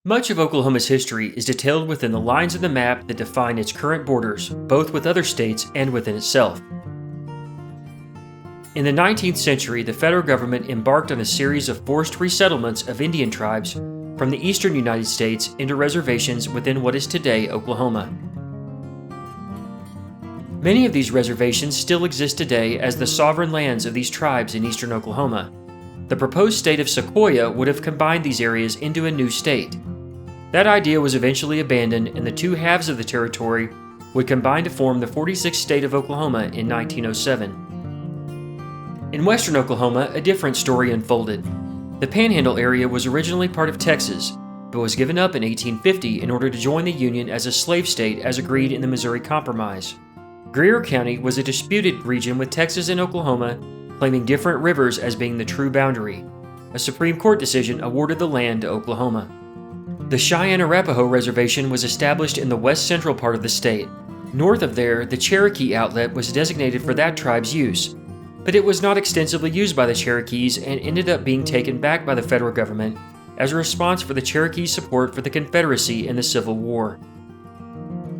Much of Oklahoma's history is detailed within the lines of the map that define its current borders, both with other states and within itself. In the 19th century, the federal government embarked on a series of forced resettlements of Indian tribes from the eastern United States into reservations within what is today Oklahoma. Many of these reservations still exist today as the sovereign lands of these tribes in eastern Oklahoma. The proposed state of Sequoia would have combined these areas into a new state. That idea was eventually abandoned, and the two halves of the territory would combine to form the 46th state of Oklahoma in 1907. In western Oklahoma, a different story unfolded. The Panhandle area was originally part of Texas, but was given up in 1850 in order to join the Union as a slave state as agreed in the Missouri Compromise. Greer County was a disputed region with Texas and Oklahoma claiming different rivers as being the true boundary. A Supreme Court decision awarded the land to Oklahoma. The Cheyenne-Arapaho Reservation was established in the west central part of the state. North of there, the Cherokee Outlet was designated for that tribe's use, but it was not extensively used by the Cherokees and ended up being taken back by the federal government as a response for the Cherokees' support for the Confederacy in the Civil War.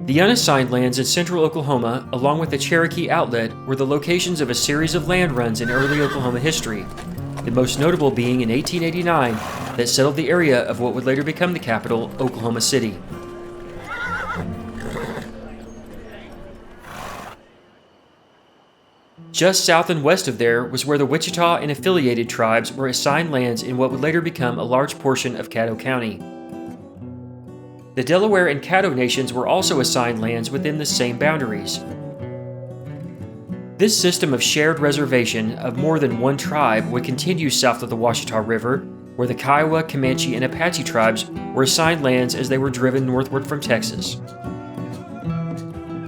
The unassigned lands in central Oklahoma, along with the Cherokee Outlet, were the locations of a series of land runs in early Oklahoma history, the most notable being in 1889 that settled the area of what would later become the capital, Oklahoma City. Just south and west of there was where the Wichita and affiliated tribes were assigned lands in what would later become a large portion of Caddo County. The Delaware and Caddo nations were also assigned lands within the same boundaries. This system of shared reservation of more than one tribe would continue south of the Washita River, where the Kiowa, Comanche, and Apache tribes were assigned lands as they were driven northward from Texas.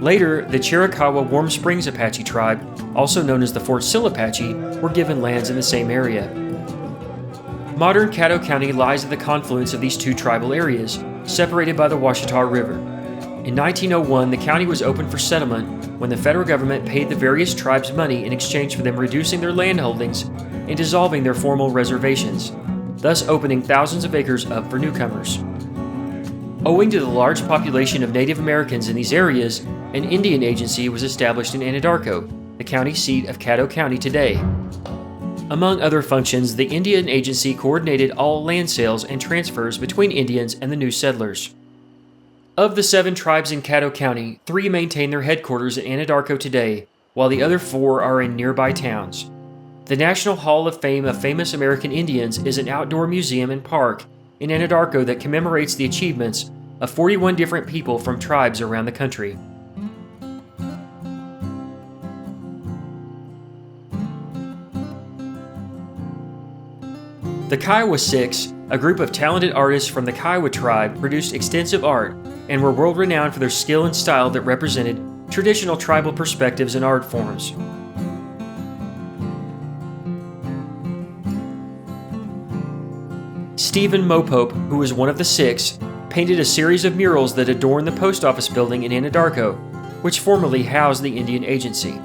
Later, the Chiricahua Warm Springs Apache tribe, also known as the Fort Sill Apache, were given lands in the same area. Modern Caddo County lies at the confluence of these two tribal areas, separated by the Washita River. In 1901, the county was opened for settlement when the federal government paid the various tribes money in exchange for them reducing their land holdings and dissolving their formal reservations, thus opening thousands of acres up for newcomers. Owing to the large population of Native Americans in these areas, an Indian agency was established in Anadarko, the county seat of Caddo County today. Among other functions, the Indian agency coordinated all land sales and transfers between Indians and the new settlers. Of the 7 tribes in Caddo County, 3 maintain their headquarters in Anadarko today, while the other 4 are in nearby towns. The National Hall of Fame of Famous American Indians is an outdoor museum and park in Anadarko that commemorates the achievements of 41 different people from tribes around the country. The Kiowa Six, a group of talented artists from the Kiowa tribe, produced extensive art and were world-renowned for their skill and style that represented traditional tribal perspectives and art forms. Stephen Mopope, who was one of the 6, painted a series of murals that adorn the post office building in Anadarko, which formerly housed the Indian Agency.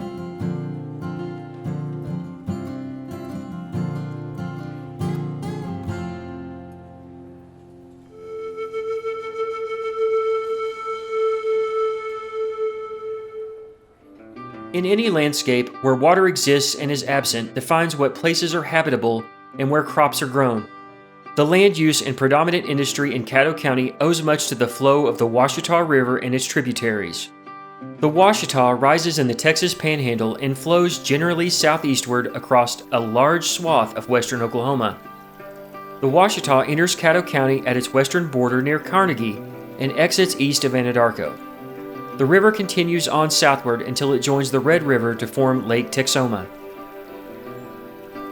In any landscape, where water exists and is absent defines what places are habitable and where crops are grown. The land use and predominant industry in Caddo County owes much to the flow of the Washita River and its tributaries. The Washita rises in the Texas Panhandle and flows generally southeastward across a large swath of western Oklahoma. The Washita enters Caddo County at its western border near Carnegie and exits east of Anadarko. The river continues on southward until it joins the Red River to form Lake Texoma.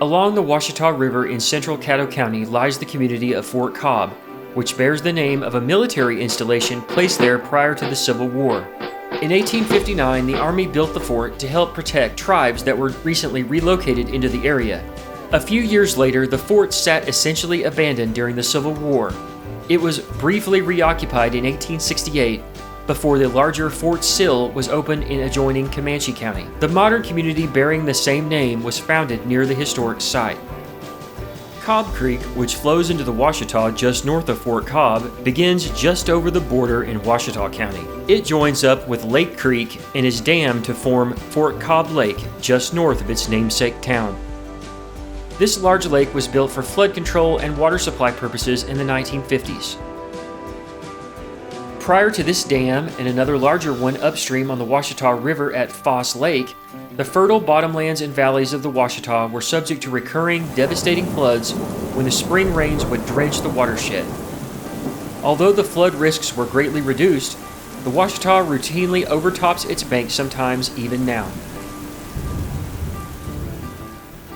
Along the Washita River in central Caddo County lies the community of Fort Cobb, which bears the name of a military installation placed there prior to the Civil War. In 1859, the Army built the fort to help protect tribes that were recently relocated into the area. A few years later, the fort sat essentially abandoned during the Civil War. It was briefly reoccupied in 1868 before the larger Fort Sill was opened in adjoining Comanche County. The modern community bearing the same name was founded near the historic site. Cobb Creek, which flows into the Ouachita just north of Fort Cobb, begins just over the border in Ouachita County. It joins up with Lake Creek and is dammed to form Fort Cobb Lake just north of its namesake town. This large lake was built for flood control and water supply purposes in the 1950s. Prior to this dam and another larger one upstream on the Ouachita River at Foss Lake, the fertile bottomlands and valleys of the Ouachita were subject to recurring, devastating floods when the spring rains would drench the watershed. Although the flood risks were greatly reduced, the Ouachita routinely overtops its banks sometimes even now.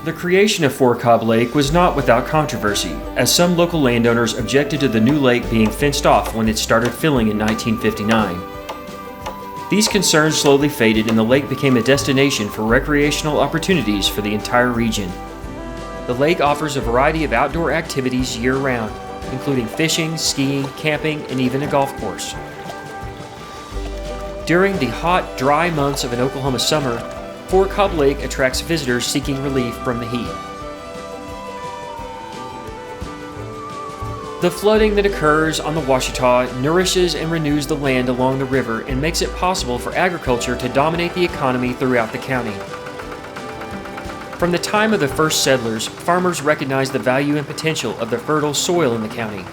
The creation of Fort Cobb Lake was not without controversy, as some local landowners objected to the new lake being fenced off when it started filling in 1959. These concerns slowly faded and the lake became a destination for recreational opportunities for the entire region. The lake offers a variety of outdoor activities year-round, including fishing, skiing, camping, and even a golf course. During the hot, dry months of an Oklahoma summer, Fort Cobb Lake attracts visitors seeking relief from the heat. The flooding that occurs on the Ouachita nourishes and renews the land along the river and makes it possible for agriculture to dominate the economy throughout the county. From the time of the first settlers, farmers recognized the value and potential of the fertile soil in the county.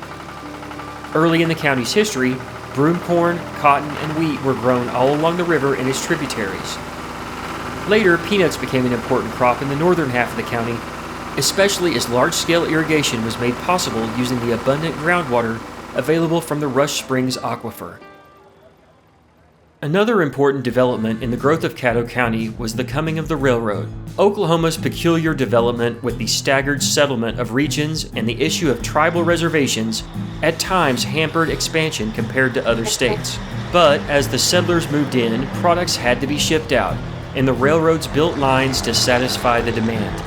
Early in the county's history, broomcorn, cotton, and wheat were grown all along the river and its tributaries. Later, peanuts became an important crop in the northern half of the county, especially as large-scale irrigation was made possible using the abundant groundwater available from the Rush Springs aquifer. Another important development in the growth of Caddo County was the coming of the railroad. Oklahoma's peculiar development with the staggered settlement of regions and the issue of tribal reservations at times hampered expansion compared to other states. But as the settlers moved in, products had to be shipped out, and the railroads built lines to satisfy the demand.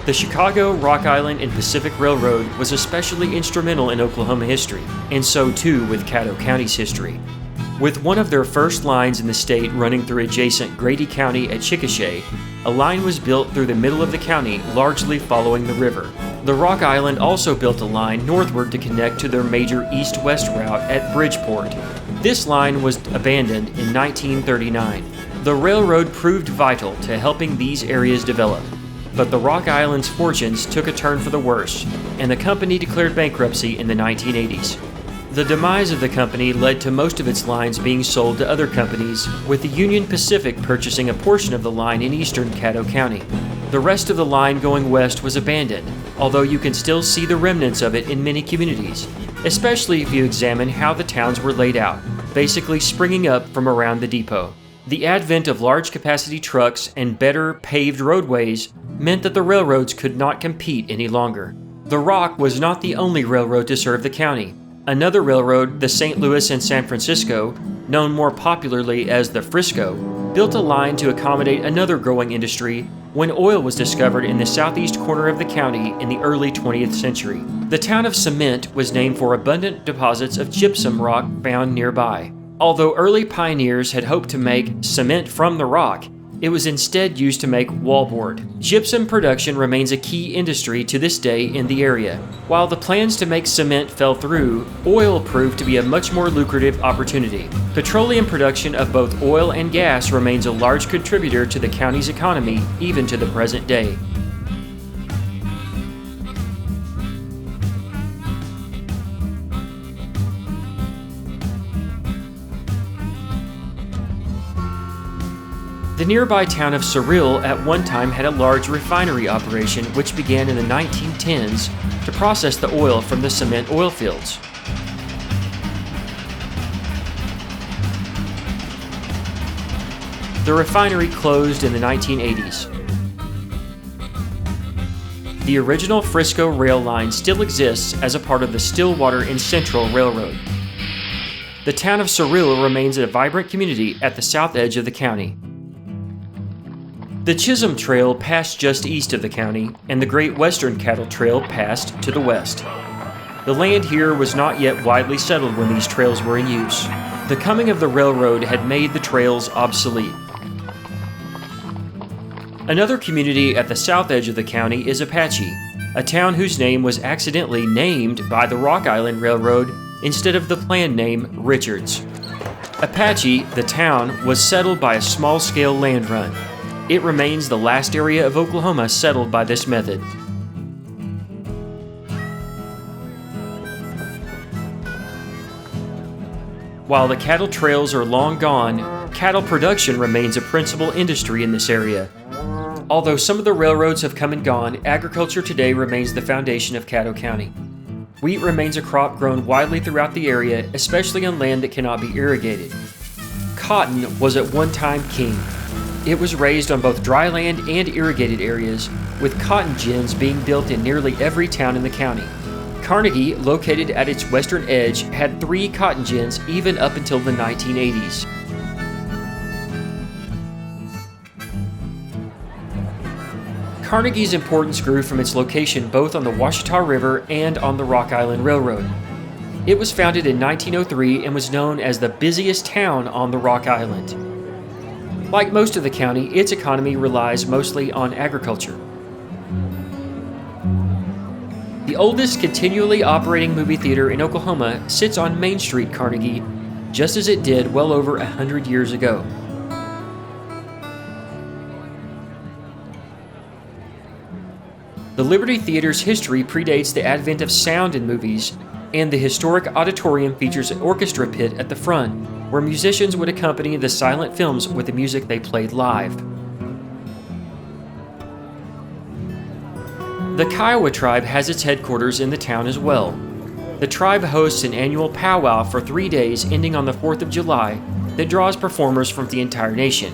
The Chicago, Rock Island, and Pacific Railroad was especially instrumental in Oklahoma history, and so too with Caddo County's history. With one of their first lines in the state running through adjacent Grady County at Chickasha, a line was built through the middle of the county, largely following the river. The Rock Island also built a line northward to connect to their major east-west route at Bridgeport. This line was abandoned in 1939. The railroad proved vital to helping these areas develop, but the Rock Island's fortunes took a turn for the worse, and the company declared bankruptcy in the 1980s. The demise of the company led to most of its lines being sold to other companies, with the Union Pacific purchasing a portion of the line in eastern Caddo County. The rest of the line going west was abandoned, although you can still see the remnants of it in many communities, especially if you examine how the towns were laid out, basically springing up from around the depot. The advent of large-capacity trucks and better paved roadways meant that the railroads could not compete any longer. The Rock was not the only railroad to serve the county. Another railroad, the St. Louis and San Francisco, known more popularly as the Frisco, built a line to accommodate another growing industry when oil was discovered in the southeast corner of the county in the early 20th century. The town of Cement was named for abundant deposits of gypsum rock found nearby. Although early pioneers had hoped to make cement from the rock, it was instead used to make wallboard. Gypsum production remains a key industry to this day in the area. While the plans to make cement fell through, oil proved to be a much more lucrative opportunity. Petroleum production of both oil and gas remains a large contributor to the county's economy even to the present day. The nearby town of Cyril at one time had a large refinery operation which began in the 1910s to process the oil from the cement oil fields. The refinery closed in the 1980s. The original Frisco rail line still exists as a part of the Stillwater and Central Railroad. The town of Cyril remains a vibrant community at the south edge of the county. The Chisholm Trail passed just east of the county, and the Great Western Cattle Trail passed to the west. The land here was not yet widely settled when these trails were in use. The coming of the railroad had made the trails obsolete. Another community at the south edge of the county is Apache. a town whose name was accidentally named by the Rock Island Railroad instead of the planned name Richards. Apache, the town, was settled by a small-scale land run. It remains the last area of Oklahoma settled by this method. While the cattle trails are long gone, cattle production remains a principal industry in this area. Although some of the railroads have come and gone, agriculture today remains the foundation of Caddo County. Wheat remains a crop grown widely throughout the area, especially on land that cannot be irrigated. Cotton was at one time king. It was raised on both dry land and irrigated areas, with cotton gins being built in nearly every town in the county. Carnegie, located at its western edge, had 3 cotton gins even up until the 1980s. Carnegie's importance grew from its location both on the Washita River and on the Rock Island Railroad. It was founded in 1903 and was known as the busiest town on the Rock Island. Like most of the county, its economy relies mostly on agriculture. The oldest continually operating movie theater in Oklahoma sits on Main Street, Carnegie, just as it did well over 100 years ago. The Liberty Theater's history predates the advent of sound in movies, and the historic auditorium features an orchestra pit at the front, where musicians would accompany the silent films with the music they played live. The Kiowa tribe has its headquarters in the town as well. The tribe hosts an annual powwow for 3 days ending on the 4th of July that draws performers from the entire nation.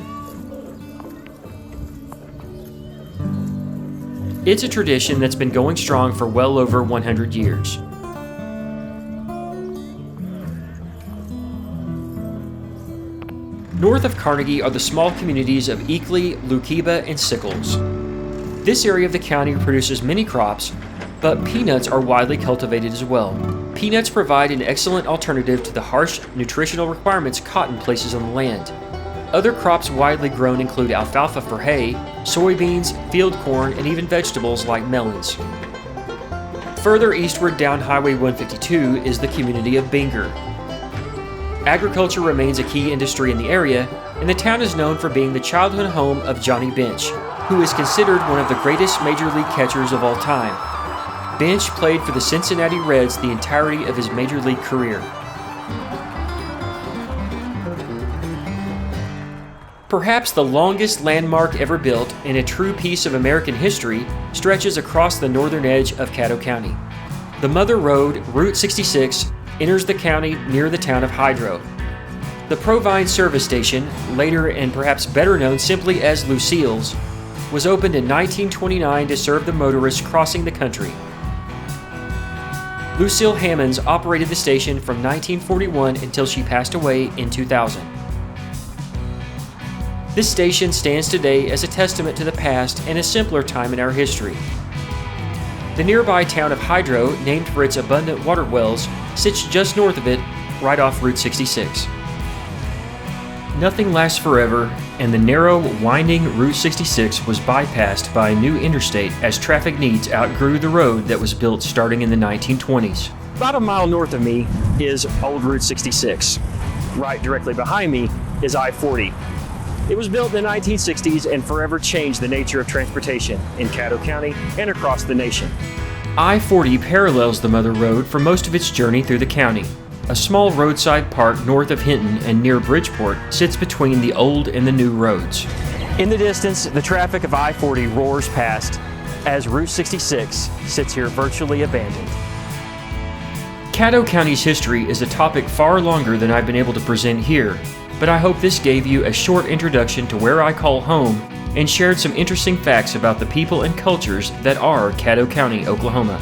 It's a tradition that's been going strong for well over 100 years. North of Carnegie are the small communities of Eakly, Lookeba, and Sickles. This area of the county produces many crops, but peanuts are widely cultivated as well. Peanuts provide an excellent alternative to the harsh nutritional requirements cotton places on the land. Other crops widely grown include alfalfa for hay, soybeans, field corn, and even vegetables like melons. Further eastward down Highway 152 is the community of Binger. Agriculture remains a key industry in the area, and the town is known for being the childhood home of Johnny Bench, who is considered one of the greatest major league catchers of all time. Bench played for the Cincinnati Reds the entirety of his major league career. Perhaps the longest landmark ever built and a true piece of American history stretches across the northern edge of Caddo County. The Mother Road, Route 66, enters the county near the town of Hydro. The Provine service station, later and perhaps better known simply as Lucille's, was opened in 1929 to serve the motorists crossing the country. Lucille Hammonds operated the station from 1941 until she passed away in 2000. This station stands today as a testament to the past and a simpler time in our history. The nearby town of Hydro, named for its abundant water wells, sits just north of it, right off Route 66. Nothing lasts forever, and the narrow, winding Route 66 was bypassed by a new interstate as traffic needs outgrew the road that was built starting in the 1920s. About a mile north of me is old Route 66. Right directly behind me is I-40. It was built in the 1960s and forever changed the nature of transportation in Caddo County and across the nation. I-40 parallels the Mother Road for most of its journey through the county. A small roadside park north of Hinton and near Bridgeport sits between the old and the new roads. In the distance, the traffic of I-40 roars past as Route 66 sits here virtually abandoned. Caddo County's history is a topic far longer than I've been able to present here, but I hope this gave you a short introduction to where I call home and shared some interesting facts about the people and cultures that are Caddo County, Oklahoma.